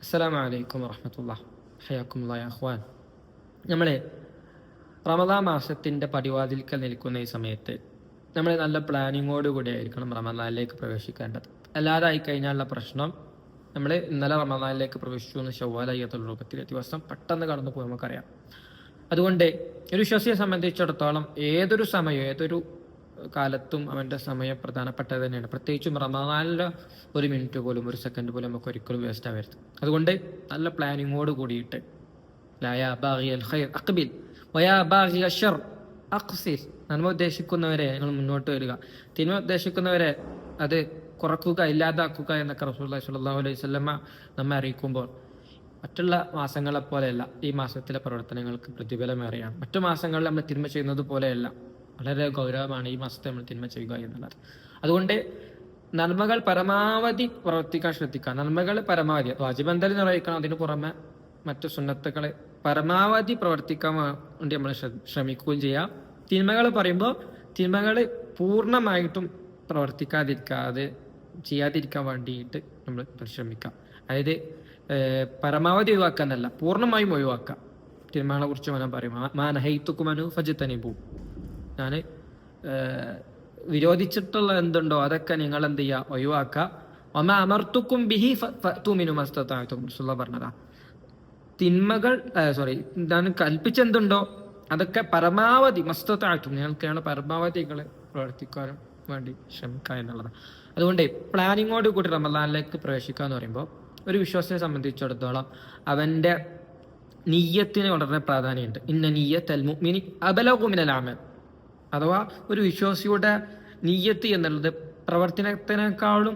അസ്സലാമു അലൈക്കും വറഹ്മത്തുള്ളാഹി ഹയ്യാക്കുമുല്ലാഹി യാ അഖ്വാൻ. നമ്മൾ റമദാൻ മാസത്തിൻ്റെ പടിവാതിൽക്കൽ നിൽക്കുന്ന ഈ സമയത്ത് നമ്മൾ നല്ല പ്ലാനിങ്ങോട് കൂടി ആയിരിക്കണം റമദാനിലേക്ക് പ്രവേശിക്കേണ്ടത്. അല്ലാതെ ആയിക്കഴിഞ്ഞാലുള്ള പ്രശ്നം, നമ്മൾ ഇന്നലെ റമദാനിലേക്ക് പ്രവേശിച്ചു എന്ന് ശവ്വാലായത്തുൽ രൂപത്തിൽ ദിവസം പെട്ടെന്ന് കടന്നു പോകും, നമുക്കറിയാം. അതുകൊണ്ട് ഒരു വിശ്വാസിയെ സംബന്ധിച്ചിടത്തോളം ഏതൊരു സമയം, ഏതൊരു കാലത്തും അവൻ്റെ സമയം പ്രധാനപ്പെട്ടത് തന്നെയാണ്. പ്രത്യേകിച്ചും റമദാനിലെ ഒരു മിനിറ്റ് പോലും, ഒരു സെക്കൻഡ് പോലും നമുക്ക് ഒരിക്കലും വേസ്റ്റ് ആവരുത്. അതുകൊണ്ട് നല്ല പ്ലാനിങ്ങോട് കൂടിയിട്ട് നന്മ ഉദ്ദേശിക്കുന്നവരെ നിങ്ങൾ മുന്നോട്ട് വരിക, തിന്മ ഉദ്ദേശിക്കുന്നവരെ അത് കുറക്കുക, ഇല്ലാതാക്കുക എന്നൊക്കെ റസൂലുള്ളാഹി സ്വല്ലല്ലാഹു അലൈഹി വസല്ലമ നമ്മെ അറിയിക്കുമ്പോൾ, മറ്റുള്ള മാസങ്ങളെ പോലെയല്ല ഈ മാസത്തിലെ പ്രവർത്തനങ്ങൾക്ക് പ്രതിഫലമേറെയാണ്. മറ്റു മാസങ്ങളിൽ നമ്മൾ തിന്മ ചെയ്യുന്നത് പോലെയല്ല, വളരെ ഗൗരവമാണ് ഈ മാസത്തെ നമ്മൾ തിന്മ ചെയ്യുക എന്നുള്ളത്. അതുകൊണ്ട് നന്മകൾ പരമാവധി പ്രവർത്തിക്കാൻ ശ്രദ്ധിക്കുക. നന്മകൾ പരമാവധി വാജിബ് എന്തായാലും നിർവഹിക്കണം, അതിന് പുറമെ മറ്റു സുന്നത്തുകളെ പരമാവധി പ്രവർത്തിക്കാൻ വേണ്ടി നമ്മൾ ശ്രമിക്കുകയും ചെയ്യാം. തിന്മകൾ പറയുമ്പോൾ തിന്മകൾ പൂർണ്ണമായിട്ടും ചെയ്യാതിരിക്കാൻ വേണ്ടിയിട്ട് നമ്മൾ പരിശ്രമിക്കാം. അതായത് പരമാവധി ഒഴിവാക്കാനല്ല, പൂർണ്ണമായും ഒഴിവാക്കാം. തിന്മകളെ കുറിച്ച് ഞാൻ പറയും, മാനഹൈത്തുക്കുമനു ഫജ്തനിബു, ഞാൻ വിരോധിച്ചിട്ടുള്ള എന്തുണ്ടോ അതൊക്കെ നിങ്ങൾ എന്ത് ചെയ്യുക, ഒഴിവാക്കുക. ഒമ അമർത്തുക്കും ബിഹി ഫഅ്തു മിനു മസ്തതഅ്തും പറഞ്ഞതാ. തിന്മകൾ ഞാൻ കൽപ്പിച്ചെന്തുണ്ടോ അതൊക്കെ പരമാവധി മസ്തതഅ്തും, നിങ്ങൾക്കാണ് പരമാവധി നിങ്ങൾ പ്രവർത്തിക്കാനും വേണ്ടി ശ്രമിക്കുക എന്നുള്ളതാണ്. അതുകൊണ്ട് പ്ലാനിങ്ങോട് കൂടി റമദാനിലേക്ക് പ്രവേശിക്കുക എന്ന് പറയുമ്പോൾ ഒരു വിശ്വാസിയെ സംബന്ധിച്ചിടത്തോളം അവൻ്റെ നിയ്യത്തിന് വളരെ പ്രാധാന്യമുണ്ട്. ഇന്ന നിയ്യത്തൽ മുഅ്മിനി അബ്ലഗു മിനൽ അമൽ, അഥവാ ഒരു വിശ്വാസിയുടെ നിയ്യത്ത് എന്നുള്ളത് പ്രവർത്തനത്തിനേക്കാളും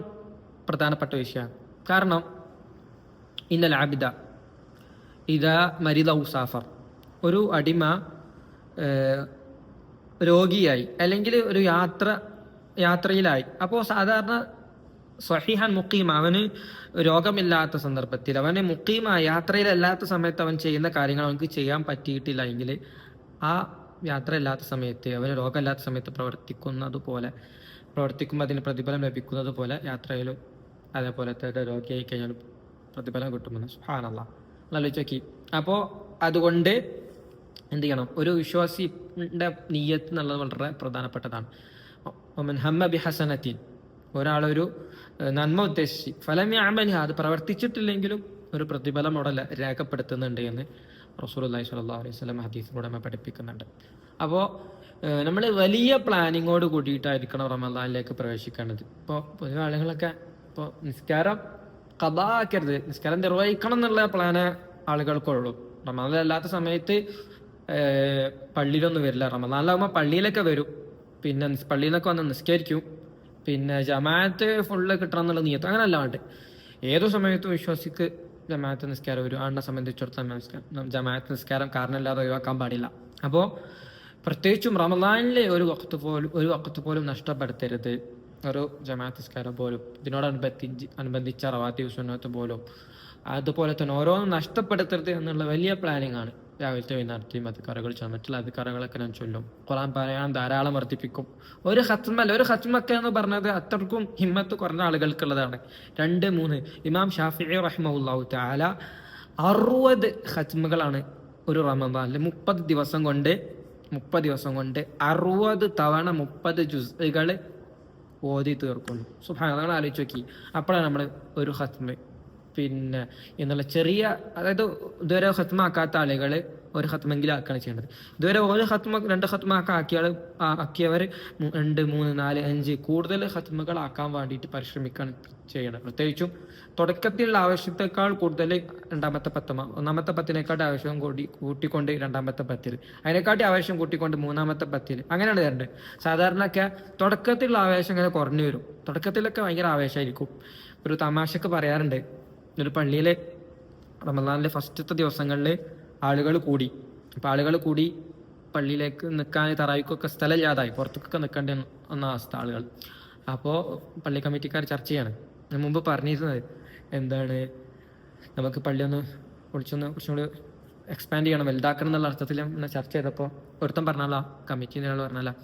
പ്രധാനപ്പെട്ട വിഷയമാണ്. കാരണം ഇന്നൽ ആബിദ ഇദാ മരിദ ഔ സാഫർ, ഒരു അടിമ രോഗിയായി അല്ലെങ്കിൽ ഒരു യാത്രയിലായി, അപ്പോൾ സാധാരണ സ്വഹീഹൻ മുഖീമ, അവന് രോഗമില്ലാത്ത സന്ദർഭത്തിൽ, അവന് മുഖീമ യാത്രയിലല്ലാത്ത സമയത്ത് അവൻ ചെയ്യുന്ന കാര്യങ്ങൾ അവനക്ക് ചെയ്യാൻ പറ്റിയിട്ടില്ല എങ്കിൽ, ആ യാത്ര ഇല്ലാത്ത സമയത്ത്, അവന് രോഗമില്ലാത്ത സമയത്ത് പ്രവർത്തിക്കുമ്പോൾ അതിന് പ്രതിഫലം ലഭിക്കുന്നത് പോലെ യാത്രയിലും അതേപോലത്തെ രോഗിയായി കഴിഞ്ഞാൽ പ്രതിഫലം കിട്ടുമെന്ന് സുബ്ഹാനല്ലാഹ് ആലോചിച്ച്. അപ്പോൾ അതുകൊണ്ട് എന്ത് ചെയ്യണം, ഒരു വിശ്വാസിയുടെ നിയ്യത്ത് എന്നുള്ളത് വളരെ പ്രധാനപ്പെട്ടതാണ്. ഒമൻ ഹമ്മ ബിഹസനത്തിൻ, ഒരാളൊരു നന്മ ഉദ്ദേശിച്ച് ഫലം യഅമൽഹ, അത് പ്രവർത്തിച്ചിട്ടില്ലെങ്കിലും ഒരു പ്രതിഫലം അവിടെ രേഖപ്പെടുത്തുന്നുണ്ട് എന്ന് റസൂലുള്ളാഹി സ്വല്ലല്ലാഹു അലൈഹി വസല്ലം ഹദീസിലൂടെ നമ്മെ പഠിപ്പിക്കുന്നുണ്ട്. അപ്പോൾ നമ്മൾ വലിയ പ്ലാനിങ്ങോട് കൂടിയിട്ടായിരിക്കണം റമദാനിലേക്ക് പ്രവേശിക്കേണ്ടത്. ഇപ്പോൾ പൊതുവെ ആളുകളൊക്കെ ഇപ്പോൾ നിസ്കാരം ഖദാ ആക്കരുത്, നിസ്കാരം നിർവഹിക്കണം എന്നുള്ള പ്ലാന് ആളുകൾക്കുള്ളൂ. റമദാനിലല്ലാത്ത സമയത്ത് പള്ളിയിലൊന്നും വരില്ല. റമദാനിലാകുമ്പോൾ പള്ളിയിലൊക്കെ വരും, പിന്നെ പള്ളിയിൽ നിന്നൊക്കെ വന്ന് നിസ്കരിക്കും, പിന്നെ ജമാഅത്ത് ഫുള്ള് കിട്ടണം എന്നുള്ള നിയത്ത്, അങ്ങനെ അല്ലാണ്ട് ഏതു സമയത്തും വിശ്വാസിക്ക് ജമാഅത്ത് നിസ്കാരം വരും. ആളിനെ സംബന്ധിച്ചിടത്തോളം ജമാഅത്ത് നിസ്കാരം കാരണമില്ലാതെ ഒഴിവാക്കാൻ പാടില്ല. അപ്പോൾ പ്രത്യേകിച്ചും റമദാനിലെ ഒരു വഖത്ത് പോലും നഷ്ടപ്പെടുത്തരുത്. ഒരു ജമാഅത്ത് നിസ്കാരം പോലും, ഇതിനോടനുബന്ധിച്ച റവാത്തിബ് സുന്നത്ത് പോലും, അതുപോലെ തന്നെ ഓരോന്നും നഷ്ടപ്പെടുത്തരുത് എന്നുള്ള വലിയ പ്ലാനിങ് ആണ്. രാവിലത്തെ വൈകുന്നേരത്തെയും അധികാരങ്ങൾ ചൊല്ലും, മറ്റുള്ള അധികാരങ്ങളൊക്കെ ഞാൻ ചൊല്ലും. ഖുർആൻ പറയാൻ ധാരാളം വർദ്ധിപ്പിക്കും. ഒരു ഖത്മൊക്കെ എന്ന് പറഞ്ഞത് അത്രക്കും ഹിമ്മത്ത് കുറഞ്ഞ ആളുകൾക്കുള്ളതാണ്. 2-3 ഇമാം ഷാഫിഈ റഹിമഹുല്ലാഹു തആല 60 ഖത്മുകളാണ് ഒരു റമദാനിൽ 30 ദിവസം കൊണ്ട് 60 തവണ 30 ജുസ്കൾ ഓതി തീർക്കുന്നു. സുബ്ഹാനല്ലാഹ്, ആലോചിച്ച് നോക്കി. അപ്പോഴാണ് നമ്മൾ ഒരു ഖത്മ് പിന്നെ എന്നുള്ള ചെറിയ, അതായത് ഇതുവരെ ഖത്മാക്കാത്ത ആളുകൾ ഒരു ഖത്മെങ്കിലും ആക്കുകയാണ് ചെയ്യേണ്ടത്. ഇതുവരെ ഒരു ഖത്മ 2 ഖത്മൊക്കെ ആക്കിയവർ 2, 3, 4, 5 കൂടുതൽ ഖത്മുകൾ ആക്കാൻ വേണ്ടിയിട്ട് പരിശ്രമിക്കുകയാണ് ചെയ്യണം. പ്രത്യേകിച്ചും തുടക്കത്തിലുള്ള ആവശ്യത്തെക്കാൾ കൂടുതൽ രണ്ടാമത്തെ 10, ഒന്നാമത്തെ 10നേക്കാട്ടി ആവശ്യം കൂട്ടിക്കൊണ്ട് രണ്ടാമത്തെ 10, അതിനെക്കാട്ടി ആവശ്യം കൂട്ടിക്കൊണ്ട് മൂന്നാമത്തെ 10, അങ്ങനെയാണ് തരേണ്ടത്. സാധാരണയൊക്കെ തുടക്കത്തിലുള്ള ആവേശം ഇങ്ങനെ കുറഞ്ഞു വരും. തുടക്കത്തിലൊക്കെ ഭയങ്കര ആവേശമായിരിക്കും. ഒരു തമാശക്ക് പറയാറുണ്ട്, ഒരു പള്ളിയിൽ റമദാനിലെ ഫസ്റ്റത്തെ ദിവസങ്ങളിൽ ആളുകൾ കൂടി. അപ്പോൾ ആളുകൾ കൂടി പള്ളിയിലേക്ക് നിൽക്കാൻ തറാവിക്കൊക്കെ സ്ഥലമില്ലാതായി, പുറത്തൊക്കെ നിൽക്കേണ്ടി വന്ന അവസ്ഥ ആളുകൾ. അപ്പോൾ പള്ളി കമ്മിറ്റിക്കാർ ചർച്ച ചെയ്യാണ്. ഞാൻ മുമ്പ് പറഞ്ഞിരുന്നത് എന്താണ്, നമുക്ക് പള്ളി കുറച്ചും കൂടി എക്സ്പാൻഡ് ചെയ്യണം, വലുതാക്കണം എന്നുള്ള അർത്ഥത്തിൽ ചർച്ച ചെയ്തപ്പോൾ ഒരുത്തം പറഞ്ഞാലോ, കമ്മിറ്റി ഒരാൾ പറഞ്ഞാലോ,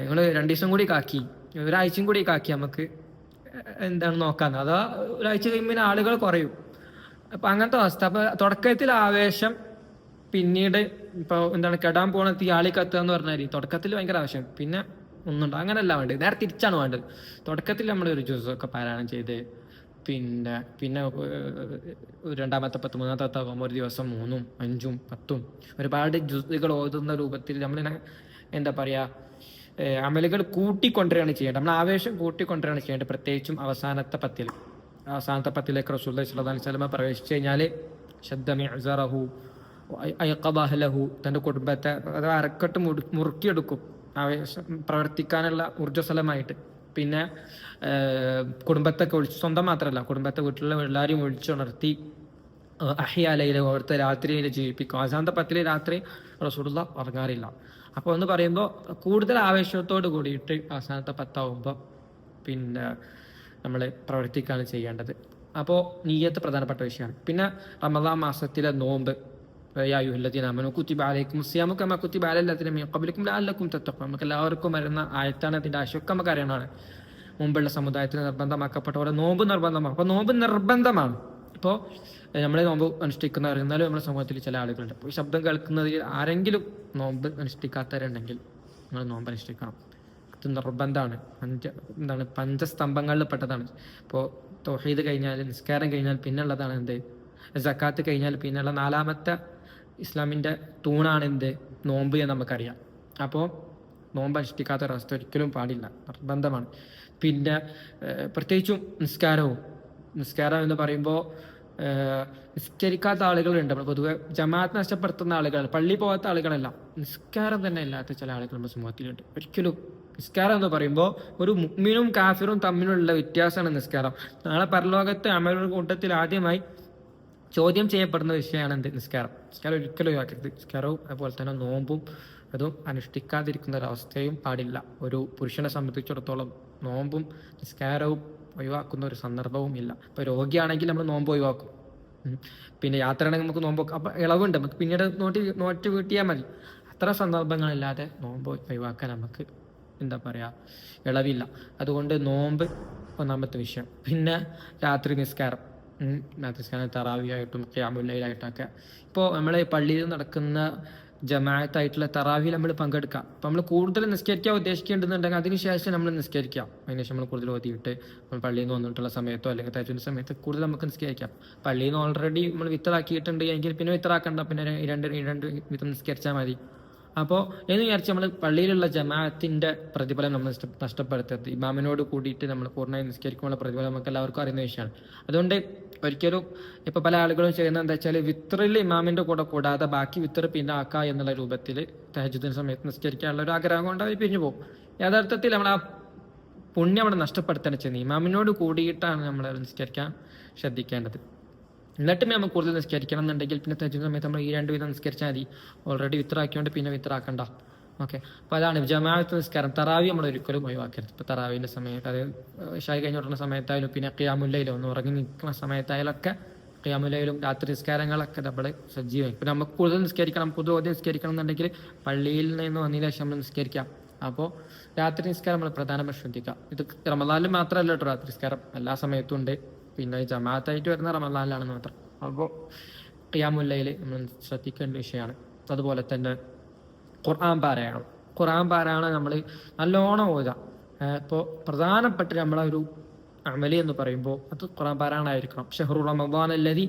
നിങ്ങൾ 2 ദിവസം കൂടി കാക്കി, ഒരാഴ്ചയും കൂടി കാക്കി നമുക്ക് എന്താണ് നോക്കാന്ന്. അതാ ഒരാഴ്ച കഴിയുമ്പോൾ ആളുകൾ കുറയും. അപ്പൊ അങ്ങനത്തെ അവസ്ഥ. അപ്പൊ തുടക്കത്തിൽ ആവേശം, പിന്നീട് ഇപ്പൊ എന്താണ് കെടാൻ പോണ തീയാളി കത്തുക എന്ന് പറഞ്ഞാൽ തുടക്കത്തിൽ ഭയങ്കര ആവശ്യം, പിന്നെ ഒന്നുണ്ടോ അങ്ങനെയല്ല വേണ്ടത്, നേരെ തിരിച്ചാണ് വേണ്ടത്. തുടക്കത്തിൽ നമ്മൾ ഒരു ജ്യൂസൊക്കെ പാരായണം ചെയ്ത് പിന്നെ പിന്നെ രണ്ടാമത്തെ 10 മൂന്നാമത്തെ ആകുമ്പോൾ ഒരു ദിവസം 3ഉം 5ഉം 10ഉം ഒരുപാട് ജ്യൂസുകൾ ഓതുന്ന രൂപത്തിൽ നമ്മളിങ്ങനെ എന്താ പറയാ അമലുകൾ കൂട്ടിക്കൊണ്ടുവരികയാണ് ചെയ്യേണ്ടത്. നമ്മൾ ആവേശം കൂട്ടിക്കൊണ്ടുവരികയാണ് ചെയ്യേണ്ടത്. പ്രത്യേകിച്ചും അവസാനത്തെ പത്തിലേക്ക് റസൂലുള്ളാഹി സ്വല്ലല്ലാഹു അലൈഹി വസല്ലം പ്രവേശിച്ചു കഴിഞ്ഞാൽ ശദ്ദ മിഅ്സറഹു അയഖദ അഹ്ലഹു, തൻ്റെ കുടുംബത്തെ അഥവാ അരക്കെട്ട് മുറുക്കിയെടുക്കും ആവേശം പ്രവർത്തിക്കാനുള്ള ഊർജ്ജസ്വലമായിട്ട്. പിന്നെ കുടുംബത്തൊക്കെ വിളിച്ച്, സ്വന്തം മാത്രമല്ല കുടുംബത്തെ വീട്ടിലുള്ള എല്ലാവരെയും വിളിച്ചുണർത്തി അഹ്യാലയിലെ അവിടുത്തെ രാത്രിയിൽ ജീവിപ്പിക്കും. അവസാനത്തെ 10 രാത്രി റസൂലുള്ളാഹി ഉറങ്ങാറില്ല. അപ്പോൾ എന്ന് പറയുമ്പോൾ കൂടുതൽ ആവേശത്തോട് കൂടിയിട്ട് അവസാനത്തെ 10 പിന്നെ നമ്മൾ പ്രവർത്തിക്കുകയാണ് ചെയ്യേണ്ടത്. അപ്പോൾ നിയ്യത്ത് പ്രധാനപ്പെട്ട വിഷയമാണ്. പിന്നെ റമളാൻ മാസത്തിലെ നോമ്പ്, യാ അയ്യുഹല്ലദീന ആമനൂ കുതിബ അലൈക്കുമുസ് സിയാമു കമാ കുതിബ അലല്ലദീന മിൻ ഖബ്ലിക്കും ലഅല്ലക്കും തത്തഖൂൻ. നമുക്ക് എല്ലാവർക്കും വരുന്ന ആയത്താണ്. അതിൻ്റെ ആശയൊക്കെ നമുക്ക് അറിയണതാണ്. മുമ്പുള്ള സമുദായത്തിന് നിർബന്ധമാക്കപ്പെട്ട പോലെ നോമ്പ് നിർബന്ധമാണ്. അപ്പോൾ നോമ്പ് നിർബന്ധമാണ്. ഇപ്പോൾ നമ്മൾ നോമ്പ് അനുഷ്ഠിക്കുന്നവർ, എന്നാലും നമ്മുടെ സമൂഹത്തിൽ ചില ആളുകളുണ്ട്. ഇപ്പോൾ ശബ്ദം കേൾക്കുന്നതിൽ ആരെങ്കിലും നോമ്പ് അനുഷ്ഠിക്കാത്തവരുണ്ടെങ്കിൽ നമ്മൾ നോമ്പ് അനുഷ്ഠിക്കണം. ഇത് നിർബന്ധമാണ്. പഞ്ചസ്തംഭങ്ങളിൽ പെട്ടതാണ്. ഇപ്പോൾ തൗഹീദ് കഴിഞ്ഞാൽ, നിസ്കാരം കഴിഞ്ഞാൽ പിന്നുള്ളതാണ് എന്ത്? സക്കാത്ത് കഴിഞ്ഞാൽ പിന്നുള്ള 4ാമത്തെ ഇസ്ലാമിൻ്റെ തൂണാണ് എന്ത്? നോമ്പ് എന്ന് നമുക്കറിയാം. അപ്പോൾ നോമ്പ് അനുഷ്ഠിക്കാത്ത ഒരവസ്ഥ ഒരിക്കലും പാടില്ല, നിർബന്ധമാണ്. പിന്നെ പ്രത്യേകിച്ചും നിസ്കാരം എന്ന് പറയുമ്പോൾ നിസ്കരിക്കാത്ത ആളുകളുണ്ട്. നമ്മൾ പൊതുവെ ജമാഅത്ത് നഷ്ടപ്പെടുത്തുന്ന ആളുകൾ, പള്ളി പോകാത്ത ആളുകളല്ല, നിസ്കാരം തന്നെ ഇല്ലാത്ത ചില ആളുകൾ നമ്മുടെ സമൂഹത്തിലുണ്ട്. ഒരിക്കലും നിസ്കാരം എന്ന് പറയുമ്പോൾ ഒരു മുഅ്മിനും കാഫിറും തമ്മിലുള്ള വ്യത്യാസമാണ് നിസ്കാരം. നാളെ പരലോകത്തെ അമലുകളുടെ കൂട്ടത്തിൽ ആദ്യമായി ചോദ്യം ചെയ്യപ്പെടുന്ന വിഷയമാണ് എന്ത്? നിസ്കാരം ഒരിക്കലും ഒഴിവാക്കരുത്. നിസ്കാരവും അതുപോലെ തന്നെ നോമ്പും അതും അനുഷ്ഠിക്കാതിരിക്കുന്ന ഒരവസ്ഥയും പാടില്ല. ഒരു പുരുഷനെ സംബന്ധിച്ചിടത്തോളം നോമ്പും നിസ്കാരവും ഒഴിവാക്കുന്ന ഒരു സന്ദർഭവും ഇല്ല. ഇപ്പോൾ രോഗിയാണെങ്കിൽ നമ്മൾ നോമ്പ് ഒഴിവാക്കും. പിന്നെ യാത്രയാണെങ്കിൽ നമുക്ക് നോമ്പ്, അപ്പം ഇളവുണ്ട്, നമുക്ക് പിന്നീട് നോറ്റ് വീട്ടിയാൽ മതി. അത്ര സന്ദർഭങ്ങളില്ലാതെ നോമ്പ് ഒഴിവാക്കാൻ നമുക്ക് എന്താ പറയുക, ഇളവില്ല. അതുകൊണ്ട് നോമ്പ് ഒന്നാമത്തെ വിഷയം. പിന്നെ രാത്രി നിസ്കാരം തറാവിയായിട്ടും ഖിയാമുൽ ലൈലായിട്ടൊക്കെ. ഇപ്പോൾ നമ്മൾ പള്ളിയിൽ നടക്കുന്ന ജമാഅത്തായിട്ടുള്ള തറാവിയിൽ നമ്മൾ പങ്കെടുക്കാം. അപ്പോൾ നമ്മൾ കൂടുതൽ നിസ്കരിക്കാൻ ഉദ്ദേശിക്കേണ്ടതുണ്ടെങ്കിൽ അതിനുശേഷം നമ്മൾ നിസ്കരിക്കാം. അതിനുശേഷം നമ്മൾ കൂടുതൽ ഓതിയിട്ട് നമ്മൾ പള്ളിയിൽ നിന്ന് വന്നിട്ടുള്ള സമയത്തോ അല്ലെങ്കിൽ തഹജ്ജുദിന്റെ സമയത്ത് കൂടുതൽ നമുക്ക് നിസ്കരിക്കാം. പള്ളിയിൽ നിന്ന് ഓൾറെഡി നമ്മൾ വിത്തറാക്കിയിട്ടുണ്ട് എങ്കിൽ പിന്നെ വിത്തറാക്കണ്ട, പിന്നെ രണ്ട് വിത്തം നിസ്കരിച്ചാൽ മതി. അപ്പോൾ എന്ന് വിചാരിച്ച് നമ്മൾ പള്ളിയിലുള്ള ജമാഅത്തിന്റെ പ്രതിഫലം നമ്മൾ നഷ്ടപ്പെടുത്തരുത്. ഇമാമിനോട് കൂടിയിട്ട് നമ്മൾ പൂർണ്ണമായി നിസ്കരിക്കുമ്പോൾ പ്രതിഫലം നമുക്ക് എല്ലാവർക്കും അറിയുന്ന വിഷയമാണ്. അതുകൊണ്ട് ഒരിക്കലും ഇപ്പോൾ പല ആളുകളും ചെയ്യുന്നത് എന്താ വെച്ചാൽ വിത്തറിൽ ഇമാമിന്റെ കൂടെ കൂടാതെ ബാക്കി വിത്തർ പിന്നെ ആക്കുക എന്നുള്ള രൂപത്തിൽ തഹജ്ജുദിന്റെ സമയത്ത് നിസ്കരിക്കാനുള്ള ഒരു ആഗ്രഹം കൊണ്ട് അവർ പിരിഞ്ഞു പോകും. യഥാർത്ഥത്തിൽ നമ്മൾ ആ പുണ്യം അവിടെ നഷ്ടപ്പെടുത്താൻ ചെയ്യുന്നത്. ഇമാമിനോട് കൂടിയിട്ടാണ് നമ്മൾ നിസ്കരിക്കാൻ ശ്രദ്ധിക്കേണ്ടത്. എന്നിട്ടും നമ്മൾ കൂടുതൽ നിസ്കരിക്കണം എന്നുണ്ടെങ്കിൽ പിന്നെ തഹജ്ജുദ് സമയത്ത് നമ്മൾ ഈ 2 വീതം നിസ്കരിച്ചാൽ മതി. ഓൾറെഡി വിത്തറാക്കിയോണ്ട് പിന്നെ വിത്തറാക്കണ്ട. ഓക്കെ, അപ്പോൾ അതാണ് ജമാഅത്ത് നിസ്കാരം. തറാവി നമ്മൾ ഒരിക്കലും ഒഴിവാക്കരുത്. ഇപ്പോൾ തറാവിൻ്റെ സമയത്ത്, അത് ഇശാ കഴിഞ്ഞ് തുടങ്ങുന്ന സമയത്തായാലും പിന്നെ ഖിയാമുൽ ലൈൽ ഒന്ന് ഉറങ്ങി നിൽക്കുന്ന സമയത്തായാലൊക്കെ ഖിയാമുൽ ലൈലും രാത്രി നിസ്കാരങ്ങളൊക്കെ നമ്മൾ സജീവമായി. ഇപ്പം നമുക്ക് കൂടുതൽ നിസ്കരിക്കണം, കൂടുതൽ നിസ്കരിക്കണം എന്നുണ്ടെങ്കിൽ പള്ളിയിൽ നിന്ന് വന്നതിന് ശേഷം നമ്മൾ നിസ്കരിക്കാം. അപ്പോൾ രാത്രി നിസ്കാരം നമ്മൾ പ്രധാനമായി ശ്രദ്ധിക്കാം. ഇത് റമദാനിൽ മാത്രമല്ല കേട്ടോ, രാത്രി നിസ്കാരം എല്ലാ സമയത്തും ഉണ്ട്. പിന്നെ ജമാഅത്തായിട്ട് വരുന്ന റമദാനിലാണെന്ന് മാത്രം. അപ്പോൾ ഖിയാമുൽ ലൈൽ നമ്മൾ ശ്രദ്ധിക്കേണ്ട വിഷയമാണ്. അതുപോലെ തന്നെ ഖുർആൻ പാരായണം നമ്മൾ നല്ലോണം ഓതാം. ഇപ്പോൾ പ്രധാനപ്പെട്ട നമ്മളെ ഒരു അമലി എന്ന് പറയുമ്പോൾ അത് ഖുർആൻ പാരായണമായിരിക്കണം. ഷഹ്റു റമദാൻ അല്ലദീ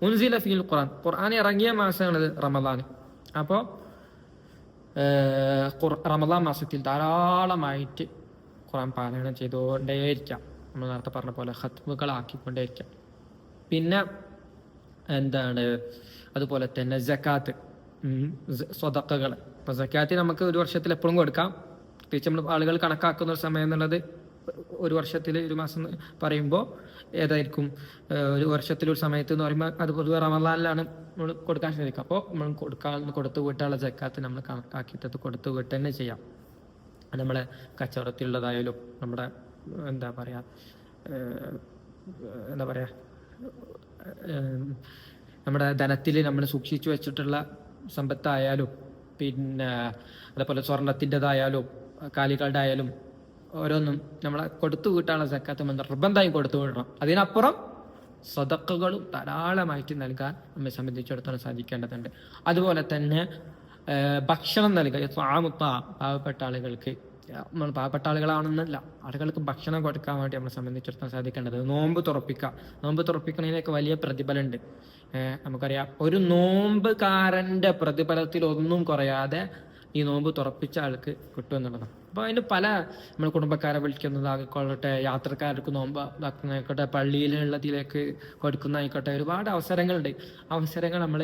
ഉൻസില ഫീൽ ഖുർആൻ ഇറങ്ങിയ മാസമാണിത് റമദാൻ. അപ്പോൾ റമദാൻ മാസത്തിൽ ധാരാളമായിട്ട് ഖുർആൻ പാരായണം ചെയ്തുകൊണ്ടേയിരിക്കാം. നമ്മൾ നേരത്തെ പറഞ്ഞ പോലെ ഖത്മുകളാക്കിക്കൊണ്ടേയിരിക്കാം. പിന്നെ അതുപോലെ തന്നെ സക്കാത്ത്, സ്വതക്കകൾ. ഇപ്പോൾ സക്കാത്ത് നമുക്ക് ഒരു വർഷത്തിൽ എപ്പോഴും കൊടുക്കാം. പ്രത്യേകിച്ച് നമ്മൾ ആളുകൾ കണക്കാക്കുന്ന ഒരു സമയം എന്നുള്ളത് ഒരു വർഷത്തിൽ 1 മാസം പറയുമ്പോൾ ഏതായിരിക്കും, ഒരു വർഷത്തിലൊരു സമയത്ത് എന്ന് പറയുമ്പോൾ അത് പൊതുവെ റമദാനിലാണ് നമ്മൾ കൊടുക്കാൻ ശ്രമിക്കുക. അപ്പോൾ നമ്മൾ കൊടുത്തു വീട്ടാനുള്ള സക്കാത്ത് നമ്മൾ കണക്കാക്കിയിട്ട് അത് കൊടുത്തു വീട്ട് തന്നെ ചെയ്യാം. നമ്മളെ കച്ചവടത്തിലുള്ളതായാലും നമ്മുടെ എന്താ പറയുക നമ്മുടെ ധനത്തിൽ നമ്മൾ സൂക്ഷിച്ചു വെച്ചിട്ടുള്ള സമ്പത്തായാലും പിന്നെ അതേപോലെ സ്വർണത്തിൻ്റെതായാലും കാലികളുടെ ആയാലും ഓരോന്നും നമ്മളെ കൊടുത്തു വീട്ടാനുള്ള സക്കാത്ത് നിർബന്ധമായും കൊടുത്തു വിടണം. അതിനപ്പുറം സദഖകളും ധാരാളമായിട്ട് നൽകാൻ നമ്മെ സംബന്ധിച്ചിടത്തോളം സാധിക്കേണ്ടതുണ്ട്. അതുപോലെ തന്നെ ഭക്ഷണം നൽകുക, പാവപ്പെട്ട ആളുകൾക്ക്, നമ്മൾ പാവപ്പെട്ട ആളുകളാണെന്നല്ല, ആളുകൾക്ക് ഭക്ഷണം കൊടുക്കാൻ വേണ്ടി നമ്മളെ സംബന്ധിച്ചിടത്തോളം സാധിക്കേണ്ടത്. നോമ്പ് തുറപ്പിക്കുന്നതിനൊക്കെ വലിയ പ്രതിഫലമുണ്ട്. നമുക്കറിയാം, ഒരു നോമ്പുകാരന്റെ പ്രതിഫലത്തിൽ ഒന്നും കുറയാതെ ഈ നോമ്പ് തുറപ്പിച്ച ആൾക്ക് കിട്ടും എന്നുള്ളതാണ്. അപ്പോൾ അതിന് പല, നമ്മൾ കുടുംബക്കാരെ വിളിക്കുന്നതായിക്കൊള്ളട്ടെ, യാത്രക്കാർക്ക് നോമ്പ് ഇതാക്കുന്നതായിക്കോട്ടെ, പള്ളിയിലുള്ളതിലേക്ക് കൊടുക്കുന്നതായിക്കോട്ടെ, ഒരുപാട് അവസരങ്ങളുണ്ട്. അവസരങ്ങൾ നമ്മൾ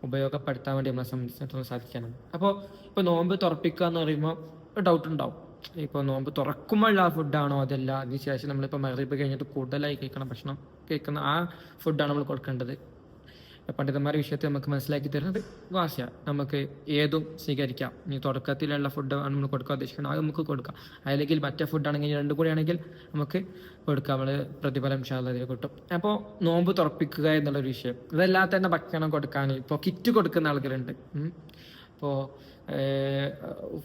ഉപയോഗപ്പെടുത്താൻ വേണ്ടി നമ്മളെ സംബന്ധിച്ചിടത്തോളം സാധിക്കാനാണ്. അപ്പോൾ ഇപ്പോൾ നോമ്പ് തുറപ്പിക്കുക എന്ന് പറയുമ്പോൾ ഡൗട്ട് ഉണ്ടാവും, ഇപ്പോൾ നോമ്പ് തുറക്കുമ്പോഴുള്ള ആ ഫുഡാണോ അതല്ല അതിനുശേഷം നമ്മളിപ്പോൾ മഗ്‌രിബ് കഴിഞ്ഞിട്ട് കൂടുതലായി ഭക്ഷണം കഴിക്കുന്ന ആ ഫുഡാണ് നമ്മൾ കൊടുക്കേണ്ടത്. പണ്ഡിതന്മാരുടെ വിഷയത്തിൽ നമുക്ക് മനസ്സിലാക്കി തരുന്നത് വാസ്യ, നമുക്ക് ഏതും സ്വീകരിക്കാം. ഇനി തുടക്കത്തിലുള്ള ഫുഡ് ആണ് നമ്മൾ കൊടുക്കാൻ ഉദ്ദേശിക്കുന്നത്, അത് നമുക്ക് കൊടുക്കാം. അല്ലെങ്കിൽ മറ്റേ ഫുഡാണെങ്കിൽ രണ്ടും കൂടി ആണെങ്കിൽ നമുക്ക് കൊടുക്കാം, നമ്മൾ പ്രതിഫലം അതിൽ കിട്ടും. അപ്പോൾ നോമ്പ് തുറപ്പിക്കുക എന്നുള്ളൊരു വിഷയം, ഇതല്ലാതെ തന്നെ ഭക്ഷണം കൊടുക്കാൻ ഇപ്പോൾ കിറ്റ് കൊടുക്കുന്ന ആളുകളുണ്ട്. ഇപ്പോൾ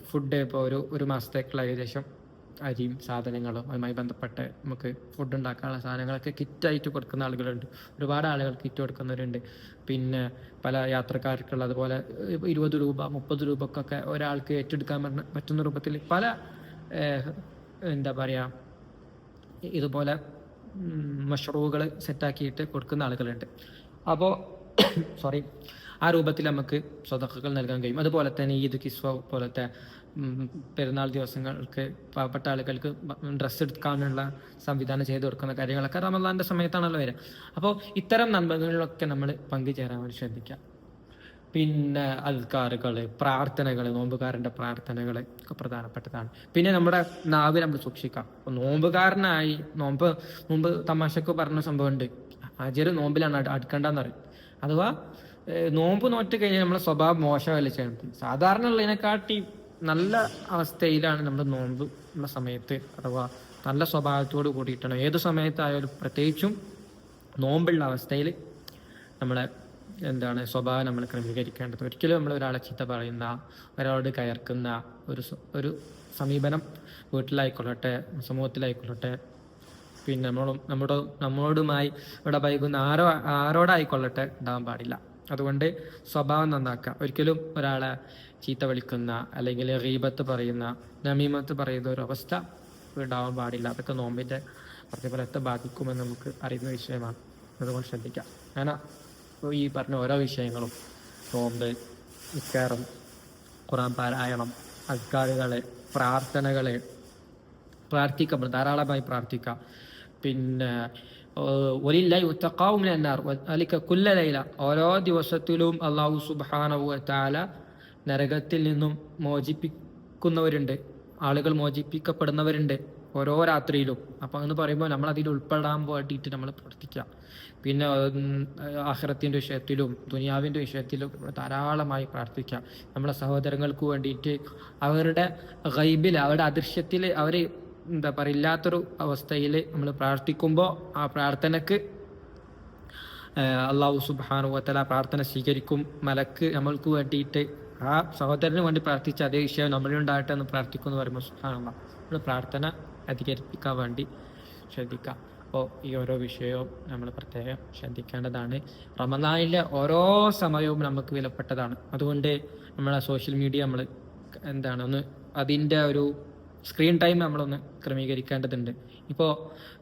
ഫുഡ് ഇപ്പോൾ ഒരു മാസത്തേക്കുള്ള ഏകദേശം അരിയും സാധനങ്ങളും അതുമായി ബന്ധപ്പെട്ട് നമുക്ക് ഫുഡ് ഉണ്ടാക്കാനുള്ള സാധനങ്ങളൊക്കെ കിറ്റായിട്ട് കൊടുക്കുന്ന ആളുകളുണ്ട്. ഒരുപാട് ആളുകൾ കിറ്റ് കൊടുക്കുന്നവരുണ്ട്. പിന്നെ പല യാത്രക്കാർക്കുള്ള അതുപോലെ 20 രൂപ 30 രൂപക്കൊക്കെ ഒരാൾക്ക് ഏറ്റെടുക്കാൻ പറ്റുന്ന രൂപത്തിൽ പല എന്താ പറയുക, ഇതുപോലെ മഷ്റൂകൾ സെറ്റാക്കിയിട്ട് കൊടുക്കുന്ന ആളുകളുണ്ട്. അപ്പോൾ ആ രൂപത്തിൽ നമുക്ക് സ്വതക്കകൾ നൽകാൻ കഴിയും. അതുപോലെ തന്നെ ഈദ്, കിസ്വ പോലത്തെ പെരുന്നാൾ ദിവസങ്ങൾക്ക് പാവപ്പെട്ട ആളുകൾക്ക് ഡ്രസ്സ് എടുക്കാനുള്ള സംവിധാനം ചെയ്ത് കൊടുക്കുന്ന കാര്യങ്ങളൊക്കെ റമദാന്റെ സമയത്താണല്ലോ വരിക. അപ്പോൾ ഇത്തരം നന്മകളിലൊക്കെ നമ്മൾ പങ്കുചേരാൻ വേണ്ടി ശ്രദ്ധിക്കാം. പിന്നെ അദ്കാറുകൾ, പ്രാർത്ഥനകൾ, നോമ്പുകാരൻ്റെ പ്രാർത്ഥനകൾ ഒക്കെ പ്രധാനപ്പെട്ടതാണ്. പിന്നെ നമ്മുടെ നാവ് നമ്മൾ സൂക്ഷിക്കാം. അപ്പോൾ നോമ്പുകാരനായി മുമ്പ് തമാശക്ക് പറഞ്ഞ സംഭവമുണ്ട്, ഹാജർ നോമ്പിലാണ് അടുക്കണ്ടെന്ന് പറയും. അഥവാ നോമ്പ് നോറ്റ് കഴിഞ്ഞാൽ നമ്മളെ സ്വഭാവം മോശമല്ല ചെയ്യണം. സാധാരണ ഉള്ളതിനെക്കാട്ടി നല്ല അവസ്ഥയിലാണ് നമ്മൾ നോമ്പ് ഉള്ള സമയത്ത്, അഥവാ നല്ല സ്വഭാവത്തോട് കൂടിയിട്ടാണ് ഏത് സമയത്തായാലും, പ്രത്യേകിച്ചും നോമ്പുള്ള അവസ്ഥയിൽ നമ്മളെ സ്വഭാവം നമ്മൾ ക്രമീകരിക്കേണ്ടത്. ഒരിക്കലും നമ്മൾ ഒരാളെ ചീത്ത പറയുന്ന, ഒരാളോട് കയർക്കുന്ന ഒരു സമീപനം വീട്ടിലായിക്കൊള്ളട്ടെ, സമൂഹത്തിലായിക്കൊള്ളട്ടെ, പിന്നെ നമ്മളോടുമായി ഇവിടെ വൈകുന്ന ആരോടായിക്കൊള്ളട്ടെ ഉണ്ടാകാൻ പാടില്ല. അതുകൊണ്ട് സ്വഭാവം നന്നാക്കുക. ഒരിക്കലും ഒരാളെ ചീത്ത വിളിക്കുന്ന, അല്ലെങ്കിൽ ഗീബത്ത് പറയുന്ന, നമീമത്ത് പറയുന്ന ഒരു അവസ്ഥ ഉണ്ടാവാൻ പാടില്ല. അതൊക്കെ നോമ്പിൻ്റെ പ്രതിഫലത്തെ ബാധിക്കുമെന്ന് നമുക്ക് അറിയുന്ന വിഷയമാണ്. അതുകൊണ്ട് ശ്രദ്ധിക്കാം. അങ്ങനെ ഈ പറഞ്ഞ ഓരോ വിഷയങ്ങളും, നോമ്പ്, നിസ്കാരം, ഖുർആൻ പാരായണം, അദ്കാറുകളെ, പ്രാർത്ഥനകളെ, പ്രാർത്ഥിക്കുക, ധാരാളമായി പ്രാർത്ഥിക്കാം. പിന്നെ ഓരോ ദിവസത്തിലും അല്ലാഹു സുബ്ഹാനഹു വ തആല നരകത്തിൽ നിന്നും മോചിപ്പിക്കുന്നവരുണ്ട്, ആളുകൾ മോചിപ്പിക്കപ്പെടുന്നവരുണ്ട് ഓരോ രാത്രിയിലും. അപ്പം എന്ന് പറയുമ്പോൾ നമ്മൾ അതിൽ ഉൾപ്പെടാൻ വേണ്ടിയിട്ട് നമ്മൾ പ്രാർത്ഥിക്കാം. പിന്നെ ആഖിറത്തിൻ്റെ വിഷയത്തിലും ദുനിയാവിൻ്റെ വിഷയത്തിലും ധാരാളമായി പ്രാർത്ഥിക്കാം. നമ്മളെ സഹോദരങ്ങൾക്ക് വേണ്ടിയിട്ട് അവരുടെ ഗൈബിൽ, അവരുടെ അദൃശ്യത്തിൽ, അവർ ഇല്ലാത്തൊരു അവസ്ഥയിൽ നമ്മൾ പ്രാർത്ഥിക്കുമ്പോൾ ആ പ്രാർത്ഥനക്ക് അല്ലാഹു സുബ്ഹാനഹു വ തആല പ്രാർത്ഥന സ്വീകരിക്കും. മലക്ക് നമ്മൾക്ക് വേണ്ടിയിട്ട് ആ സഹോദരന് വേണ്ടി പ്രാർത്ഥിച്ച അതേ വിഷയം നമ്മളുണ്ടാകട്ടെ എന്ന് പ്രാർത്ഥിക്കുമെന്ന് പറയുമ്പോൾ സുബ്ഹാനല്ലാഹ്, നമ്മൾ പ്രാർത്ഥന അധികരിപ്പിക്കാൻ വേണ്ടി ശ്രദ്ധിക്കാം. അപ്പോൾ ഈ ഓരോ വിഷയവും നമ്മൾ പ്രത്യേകം ശ്രദ്ധിക്കേണ്ടതാണ്. റമദാനിലെ ഓരോ സമയവും നമുക്ക് വിലപ്പെട്ടതാണ്. അതുകൊണ്ട് നമ്മളെ സോഷ്യൽ മീഡിയ നമ്മൾ ഒന്ന് അതിൻ്റെ ഒരു സ്ക്രീൻ ടൈം നമ്മളൊന്ന് ക്രമീകരിക്കേണ്ടതുണ്ട്. ഇപ്പോൾ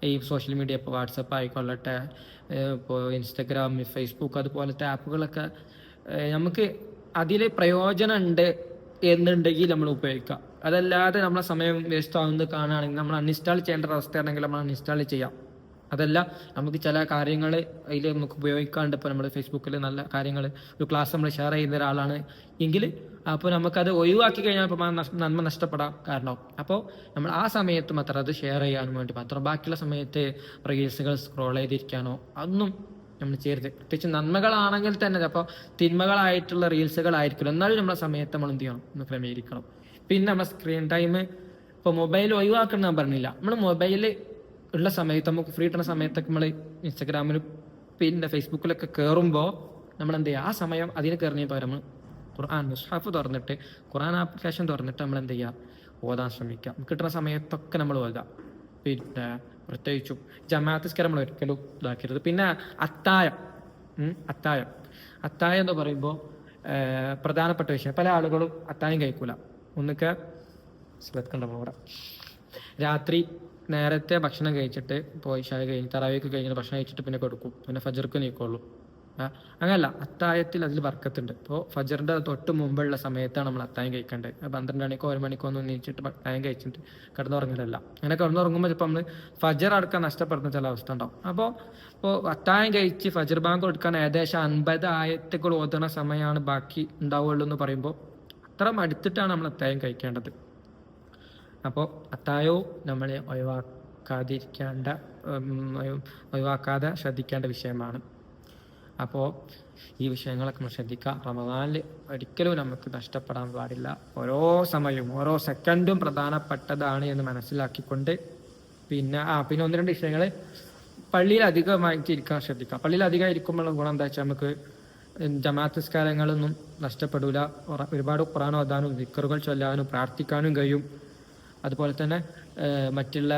ഈ സോഷ്യൽ മീഡിയ, ഇപ്പോൾ വാട്സപ്പ് ആയിക്കൊള്ളട്ടെ, ഇപ്പോൾ ഇൻസ്റ്റഗ്രാം, ഫേസ്ബുക്ക് അതുപോലത്തെ ആപ്പുകളൊക്കെ നമുക്ക് അതിൽ പ്രയോജനമുണ്ട് എന്നുണ്ടെങ്കിൽ നമ്മൾ ഉപയോഗിക്കുക. അതല്ലാതെ നമ്മളെ സമയം വേസ്റ്റ് ആവുന്നത് കാണുകയാണെങ്കിൽ നമ്മൾ അൺഇൻസ്റ്റാൾ ചെയ്യേണ്ട അവസ്ഥയാണെങ്കിൽ നമ്മൾ അൺഇൻസ്റ്റാൾ ചെയ്യാം. അതല്ല, നമുക്ക് ചില കാര്യങ്ങൾ അതിൽ നമുക്ക് ഉപയോഗിക്കാണ്ട്, ഇപ്പോൾ നമ്മൾ ഫേസ്ബുക്കിൽ നല്ല കാര്യങ്ങൾ, ഒരു ക്ലാസ് നമ്മൾ ഷെയർ ചെയ്യുന്ന ഒരാളാണ് എങ്കിൽ അപ്പോൾ നമുക്കത് ഒഴിവാക്കി കഴിഞ്ഞാൽ ഇപ്പോൾ നന്മ നഷ്ടപ്പെടാൻ കാരണം. അപ്പോൾ നമ്മൾ ആ സമയത്ത് മാത്രം അത് ഷെയർ ചെയ്യാൻ വേണ്ടി മാത്രം, ബാക്കിയുള്ള സമയത്ത് റീൽസുകൾ സ്ക്രോൾ ചെയ്തിരിക്കാനോ അതൊന്നും നമ്മൾ ചെയ്യരുത്. പ്രത്യേകിച്ച് നന്മകളാണെങ്കിൽ തന്നെ. അപ്പോൾ തിന്മകളായിട്ടുള്ള റീൽസുകളായിരിക്കും. എന്നാലും നമ്മളെ സമയത്ത് നമ്മൾ എന്ത് ചെയ്യണം, ഒന്ന് ക്രമീകരിക്കണം. പിന്നെ നമ്മൾ സ്ക്രീൻ ടൈം, ഇപ്പോൾ മൊബൈൽ ഒഴിവാക്കണം ഞാൻ പറഞ്ഞില്ല, നമ്മൾ മൊബൈൽ ഉള്ള സമയത്ത്, നമുക്ക് ഫ്രീ കിട്ടുന്ന സമയത്തൊക്കെ നമ്മൾ ഇൻസ്റ്റഗ്രാമിലും പിന്നെ ഫേസ്ബുക്കിലൊക്കെ കയറുമ്പോൾ നമ്മൾ എന്ത് ചെയ്യുക, ആ സമയം അതിന് കയറുന്നതിന് പകരം നമ്മൾ ഖുർആൻ മുസ്ഹഫ് തുറന്നിട്ട്, ഖുർആൻ ആപ്ലിക്കേഷൻ തുറന്നിട്ട് നമ്മൾ എന്ത് ചെയ്യുക, ഓതാൻ ശ്രമിക്കുക. കിട്ടുന്ന സമയത്തൊക്കെ നമ്മൾ ഓതുക. പിന്നെ പ്രത്യേകിച്ചും ജമാഅത്ത് നിസ്കാരം നമ്മൾ ഒരിക്കലും ഇതാക്കരുത്. പിന്നെ അത്തായം, അത്തായം അത്തായം എന്ന് പറയുമ്പോൾ പ്രധാനപ്പെട്ട വിഷയം. പല ആളുകളും അത്തായം കഴിക്കൂല. ഒന്നൊക്കെ ശ്രദ്ധിക്കണ്ട അവിടെ രാത്രി നേരത്തെ ഭക്ഷണം കഴിച്ചിട്ട് പോയി ഇശാ കഴിഞ്ഞ് തറാവീഹ് കഴിഞ്ഞിട്ട് ഭക്ഷണം കഴിച്ചിട്ട് പിന്നെ കൊടുക്കും, പിന്നെ ഫജർക്ക് നീക്കുള്ളൂ. അങ്ങനല്ല, അത്തായത്തിൽ അതിൽ ബർക്കത്തുണ്ട്. ഇപ്പോൾ ഫജറിന്റെ തൊട്ട് മുമ്പുള്ള സമയത്താണ് നമ്മൾ അത്തായം കഴിക്കേണ്ടത്. 12 മണിക്കോ 1 മണിക്കോ ഒന്നും നീച്ചിട്ട് അത്തായം കഴിച്ചിട്ട് കിടന്നുറങ്ങലല്ല. അങ്ങനെ കിടന്നുറങ്ങുമ്പോൾ ചിലപ്പോൾ നമ്മൾ ഫജർ അടക്കം നഷ്ടപ്പെടുന്ന ചില അവസ്ഥ ഉണ്ടാവും. ഇപ്പോൾ അത്തായം കഴിച്ച് ഫജർ ബാങ്ക് കൊടുക്കാൻ ഏകദേശം 50 ആയത്തുകൾ ഓതുന്ന സമയമാണ് ബാക്കി ഉണ്ടാവുള്ളൂ എന്ന് പറയുമ്പോൾ അത്ര അടുത്തിട്ടാണ് നമ്മൾ അത്തായം കഴിക്കേണ്ടത്. അപ്പോൾ അത്തായവും നമ്മളെ ഒഴിവാക്കാതെ ശ്രദ്ധിക്കേണ്ട വിഷയമാണ്. അപ്പോൾ ഈ വിഷയങ്ങളൊക്കെ നമ്മൾ ശ്രദ്ധിക്കുക. റമദാനിൽ ഒരിക്കലും നമുക്ക് നഷ്ടപ്പെടാൻ പാടില്ല. ഓരോ സമയവും ഓരോ സെക്കൻഡും പ്രധാനപ്പെട്ടതാണ് എന്ന് മനസ്സിലാക്കിക്കൊണ്ട് പിന്നെ 1-2 വിഷയങ്ങൾ പള്ളിയിൽ അധികമായിട്ട് ഇരിക്കാൻ ശ്രദ്ധിക്കാം. പള്ളിയിൽ അധികം ഇരിക്കുമ്പോൾ ഗുണം എന്താ വെച്ചാൽ നമുക്ക് ജമാഅത്ത് നിസ്കാരങ്ങളൊന്നും നഷ്ടപ്പെടില്ല. ഒരുപാട് ഖുർആൻ ഓതാനും ദിക്റുകൾ ചൊല്ലാനും പ്രാർത്ഥിക്കാനും കഴിയും. അതുപോലെ തന്നെ മറ്റുള്ള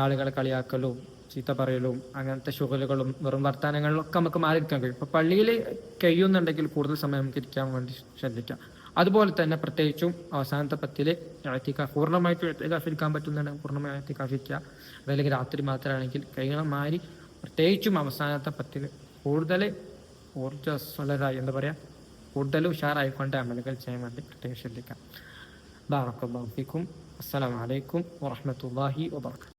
ആളുകളെ കളിയാക്കലും ചീത്ത പറയലും അങ്ങനത്തെ ശുഗലുകളും വെറും വർത്തമാനങ്ങളിലും ഒക്കെ നമുക്ക് മാറിയിരിക്കാൻ കഴിയും. ഇപ്പോൾ പള്ളിയിൽ കഴിയുന്നുണ്ടെങ്കിൽ കൂടുതൽ സമയം നമുക്ക് ഇരിക്കാൻ വേണ്ടി ശ്രദ്ധിക്കാം. അതുപോലെ തന്നെ പ്രത്യേകിച്ചും അവസാനത്തെ 10 ഇഅ്തികാഫ് പൂർണ്ണമായിട്ടും ഇഅ്തികാഫ് ഇരിക്കാൻ പറ്റുന്നുണ്ടെങ്കിൽ പൂർണ്ണമായി ഇഅ്തികാഫ് ഇരിക്കുക. അതല്ലെങ്കിൽ രാത്രി മാത്രമാണെങ്കിൽ കഴിയണം മാറി പ്രത്യേകിച്ചും അവസാനത്തെ 10 കൂടുതൽ ഊർജ്ജസ്വലരായി കൂടുതൽ ഉഷാറായിക്കൊണ്ട് അമലുകൾ ചെയ്യാൻ വേണ്ടി പ്രത്യേകം ശ്രദ്ധിക്കാം. ബാറക്കല്ലാഹു ഫീക്കും. അസ്സലാമു അലൈക്കും വറഹ്മത്തുള്ളാഹി വബറകാതുഹു.